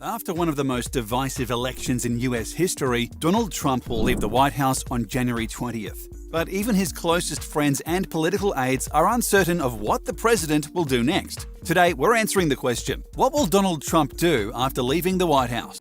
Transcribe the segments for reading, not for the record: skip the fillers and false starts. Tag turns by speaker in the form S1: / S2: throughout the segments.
S1: After one of the most divisive elections in US history, Donald Trump will leave the White House on January 20th. But even his closest friends and political aides are uncertain of what the president will do next. Today, we're answering the question, what will Donald Trump do after leaving the White House?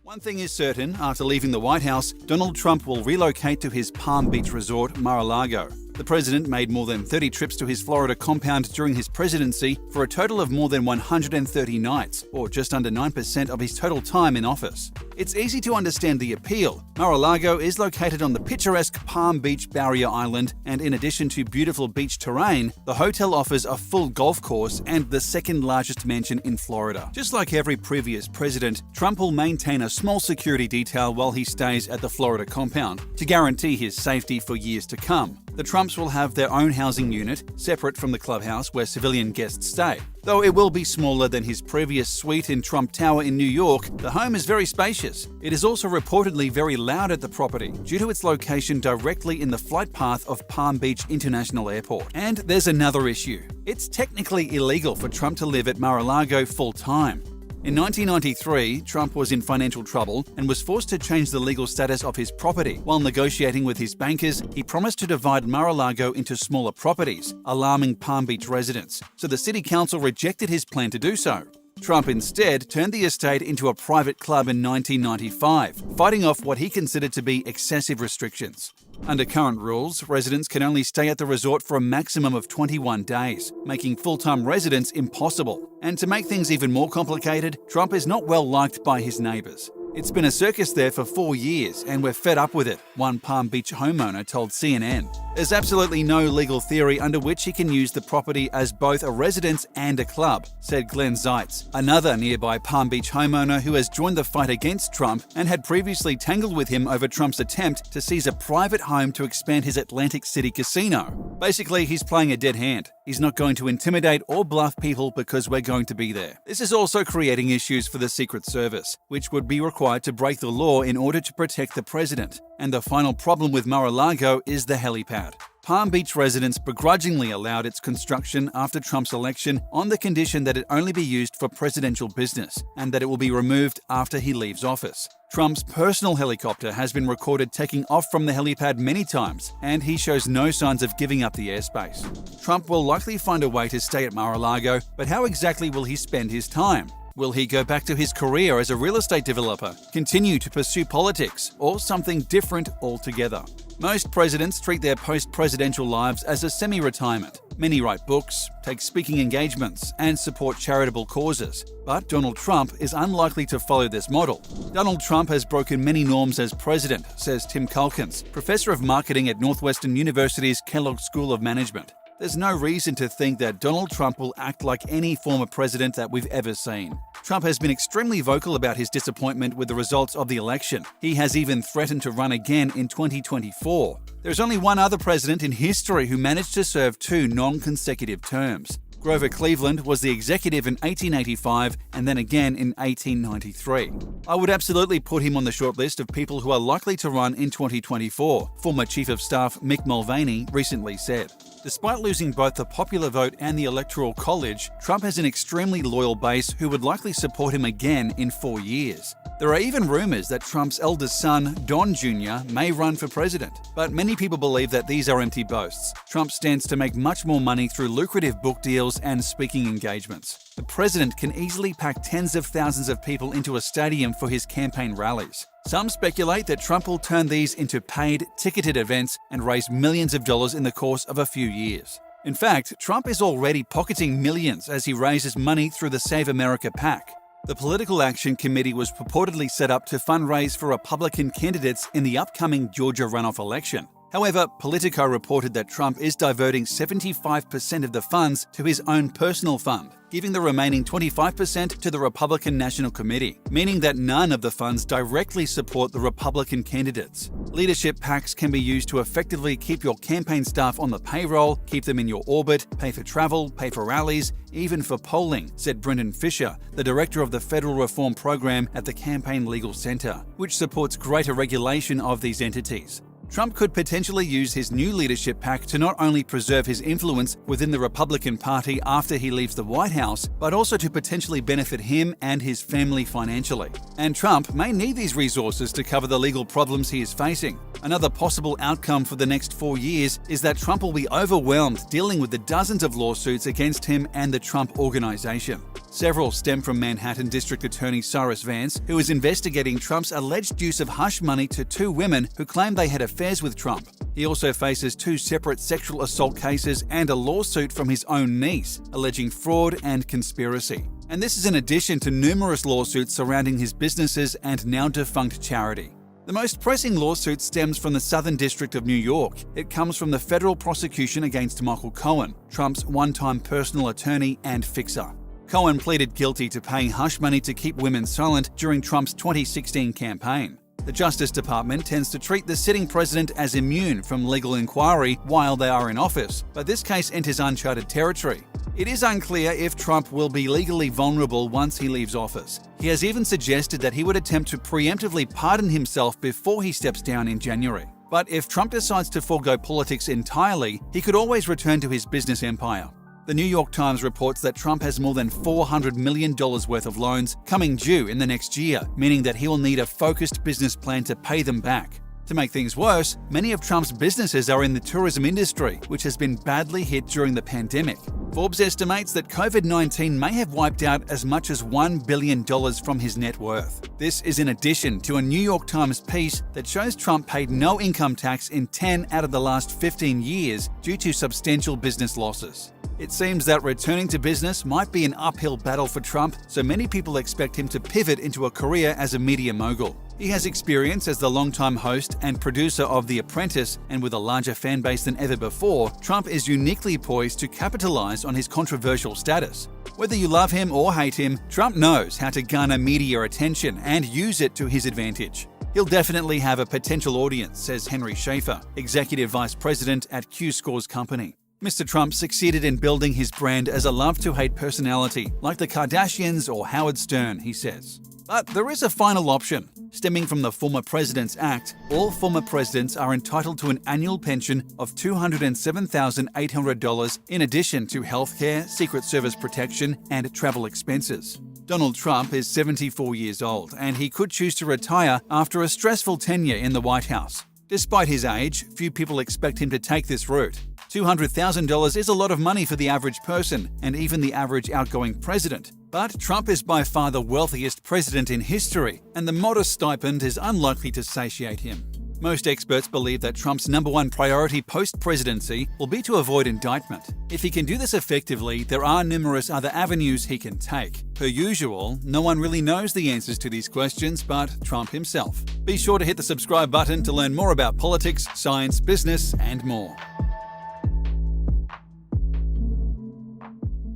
S1: One thing is certain, after leaving the White House, Donald Trump will relocate to his Palm Beach resort, Mar-a-Lago. The president made more than 30 trips to his Florida compound during his presidency for a total of more than 130 nights, or just under 9% of his total time in office. It's easy to understand the appeal. Mar-a-Lago is located on the picturesque Palm Beach barrier island, and in addition to beautiful beach terrain, the hotel offers a full golf course and the second largest mansion in Florida. Just like every previous president, Trump will maintain a small security detail while he stays at the Florida compound to guarantee his safety for years to come. The Trumps will have their own housing unit, separate from the clubhouse where civilian guests stay. Though it will be smaller than his previous suite in Trump Tower in New York, the home is very spacious. It is also reportedly very loud at the property, due to its location directly in the flight path of Palm Beach International Airport. And there's another issue. It's technically illegal for Trump to live at Mar-a-Lago full-time. In 1993, Trump was in financial trouble and was forced to change the legal status of his property. While negotiating with his bankers, he promised to divide Mar-a-Lago into smaller properties, alarming Palm Beach residents, so the city council rejected his plan to do so. Trump instead turned the estate into a private club in 1995, fighting off what he considered to be excessive restrictions. Under current rules, residents can only stay at the resort for a maximum of 21 days, making full-time residence impossible. And to make things even more complicated, Trump is not well liked by his neighbors. It's been a circus there for 4 years, and we're fed up with it, one Palm Beach homeowner told CNN. There's absolutely no legal theory under which he can use the property as both a residence and a club, said Glenn Zeitz, another nearby Palm Beach homeowner who has joined the fight against Trump and had previously tangled with him over Trump's attempt to seize a private home to expand his Atlantic City casino. Basically, he's playing a dead hand. He's not going to intimidate or bluff people because we're going to be there. This is also creating issues for the Secret Service, which would be required to break the law in order to protect the president. And the final problem with Mar-a-Lago is the helipad. Palm Beach residents begrudgingly allowed its construction after Trump's election on the condition that it only be used for presidential business and that it will be removed after he leaves office. Trump's personal helicopter has been recorded taking off from the helipad many times, and he shows no signs of giving up the airspace. Trump will likely find a way to stay at Mar-a-Lago, but how exactly will he spend his time? Will he go back to his career as a real estate developer, continue to pursue politics, or something different altogether? Most presidents treat their post-presidential lives as a semi-retirement. Many write books, take speaking engagements, and support charitable causes. But Donald Trump is unlikely to follow this model. Donald Trump has broken many norms as president, says Tim Culkins, professor of marketing at Northwestern University's Kellogg School of Management. There's no reason to think that Donald Trump will act like any former president that we've ever seen. Trump has been extremely vocal about his disappointment with the results of the election. He has even threatened to run again in 2024. There's only one other president in history who managed to serve 2 non-consecutive terms. Grover Cleveland was the executive in 1885 and then again in 1893. I would absolutely put him on the short list of people who are likely to run in 2024, former Chief of Staff Mick Mulvaney recently said. Despite losing both the popular vote and the Electoral College, Trump has an extremely loyal base who would likely support him again in 4 years. There are even rumors that Trump's eldest son, Don Jr., may run for president. But many people believe that these are empty boasts. Trump stands to make much more money through lucrative book deals and speaking engagements. The president can easily pack tens of thousands of people into a stadium for his campaign rallies. Some speculate that Trump will turn these into paid, ticketed events and raise millions of dollars in the course of a few years. In fact, Trump is already pocketing millions as he raises money through the Save America PAC. The Political Action Committee was purportedly set up to fundraise for Republican candidates in the upcoming Georgia runoff election. However, Politico reported that Trump is diverting 75% of the funds to his own personal fund, giving the remaining 25% to the Republican National Committee, meaning that none of the funds directly support the Republican candidates. Leadership PACs can be used to effectively keep your campaign staff on the payroll, keep them in your orbit, pay for travel, pay for rallies, even for polling, said Brendan Fisher, the director of the Federal Reform Program at the Campaign Legal Center, which supports greater regulation of these entities. Trump could potentially use his new leadership pack to not only preserve his influence within the Republican Party after he leaves the White House, but also to potentially benefit him and his family financially. And Trump may need these resources to cover the legal problems he is facing. Another possible outcome for the next 4 years is that Trump will be overwhelmed dealing with the dozens of lawsuits against him and the Trump Organization. Several stem from Manhattan District Attorney Cyrus Vance, who is investigating Trump's alleged use of hush money to 2 women who claimed they had affairs with Trump. He also faces 2 separate sexual assault cases and a lawsuit from his own niece, alleging fraud and conspiracy. And this is in addition to numerous lawsuits surrounding his businesses and now defunct charity. The most pressing lawsuit stems from the Southern District of New York. It comes from the federal prosecution against Michael Cohen, Trump's one-time personal attorney and fixer. Cohen pleaded guilty to paying hush money to keep women silent during Trump's 2016 campaign. The Justice Department tends to treat the sitting president as immune from legal inquiry while they are in office, but this case enters uncharted territory. It is unclear if Trump will be legally vulnerable once he leaves office. He has even suggested that he would attempt to preemptively pardon himself before he steps down in January. But if Trump decides to forego politics entirely, he could always return to his business empire. The New York Times reports that Trump has more than $400 million worth of loans coming due in the next year, meaning that he will need a focused business plan to pay them back. To make things worse, many of Trump's businesses are in the tourism industry, which has been badly hit during the pandemic. Forbes estimates that COVID-19 may have wiped out as much as $1 billion from his net worth. This is in addition to a New York Times piece that shows Trump paid no income tax in 10 out of the last 15 years due to substantial business losses. It seems that returning to business might be an uphill battle for Trump, so many people expect him to pivot into a career as a media mogul. He has experience as the longtime host and producer of The Apprentice, and with a larger fan base than ever before, Trump is uniquely poised to capitalize on his controversial status. Whether you love him or hate him, Trump knows how to garner media attention and use it to his advantage. He'll definitely have a potential audience, says Henry Schaefer, Executive Vice President at Q-Score's company. Mr. Trump succeeded in building his brand as a love-to-hate personality, like the Kardashians or Howard Stern, he says. But there is a final option. Stemming from the Former Presidents Act, all former presidents are entitled to an annual pension of $207,800 in addition to healthcare, Secret Service protection, and travel expenses. Donald Trump is 74 years old, and he could choose to retire after a stressful tenure in the White House. Despite his age, few people expect him to take this route. $200,000 is a lot of money for the average person, and even the average outgoing president. But Trump is by far the wealthiest president in history, and the modest stipend is unlikely to satiate him. Most experts believe that Trump's #1 priority post-presidency will be to avoid indictment. If he can do this effectively, there are numerous other avenues he can take. Per usual, no one really knows the answers to these questions but Trump himself. Be sure to hit the subscribe button to learn more about politics, science, business, and more.